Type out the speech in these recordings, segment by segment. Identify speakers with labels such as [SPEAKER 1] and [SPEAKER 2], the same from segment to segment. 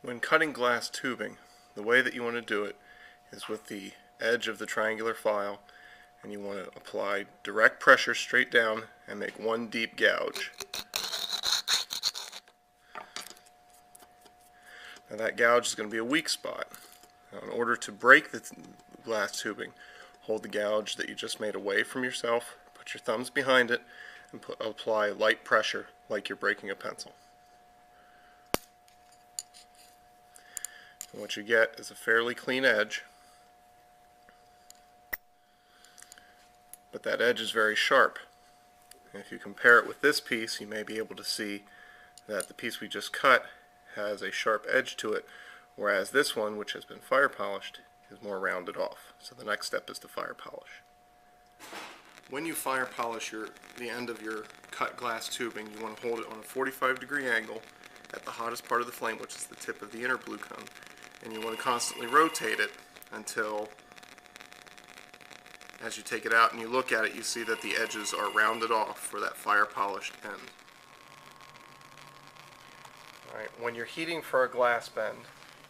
[SPEAKER 1] When cutting glass tubing, the way that you want to do it is with the edge of the triangular file, and you want to apply direct pressure straight down and make one deep gouge. Now that gouge is going to be a weak spot. Now in order to break the glass tubing, hold the gouge that you just made away from yourself, put your thumbs behind it, and apply light pressure like you're breaking a pencil. And what you get is a fairly clean edge, but that edge is very sharp. And if you compare it with this piece, you may be able to see that the piece we just cut has a sharp edge to it, whereas this one, which has been fire polished, is more rounded off. So the next step is to fire polish. When you fire polish the end of your cut glass tubing, you want to hold it on a 45-degree angle at the hottest part of the flame, which is the tip of the inner blue cone. And you want to constantly rotate it until, as you take it out and you look at it, you see that the edges are rounded off for that fire polished end. Alright, when you're heating for a glass bend,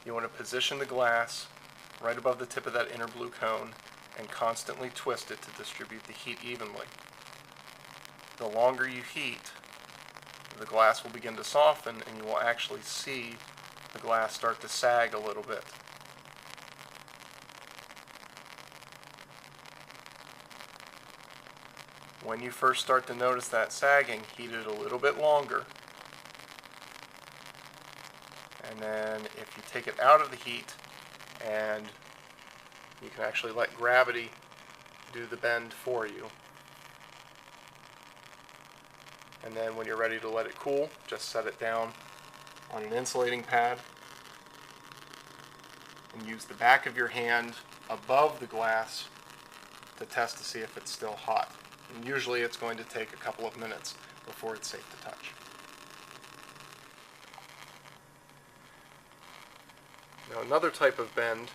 [SPEAKER 1] you want to position the glass right above the tip of that inner blue cone and constantly twist it to distribute the heat evenly. The longer you heat, the glass will begin to soften and you will actually see the glass start to sag a little bit. When you first start to notice that sagging, heat it a little bit longer. And then if you take it out of the heat and you can actually let gravity do the bend for you. And then when you're ready to let it cool, just set it down on an insulating pad and use the back of your hand above the glass to test to see if it's still hot. And usually it's going to take a couple of minutes before it's safe to touch. Now another type of bend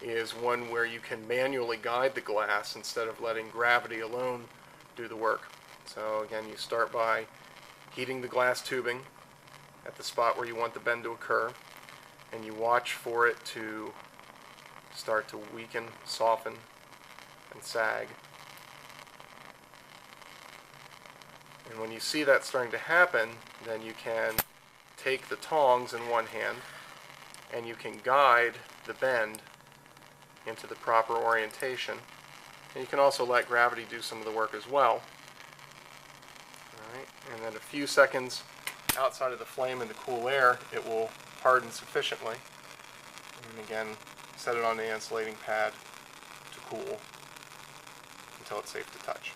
[SPEAKER 1] is one where you can manually guide the glass instead of letting gravity alone do the work. So again, you start by heating the glass tubing at the spot where you want the bend to occur, and you watch for it to start to weaken, soften, and sag. And when you see that starting to happen, then you can take the tongs in one hand and you can guide the bend into the proper orientation. And you can also let gravity do some of the work as well. Alright, and then a few seconds outside of the flame in the cool air, it will harden sufficiently. And again, set it on the insulating pad to cool until it's safe to touch.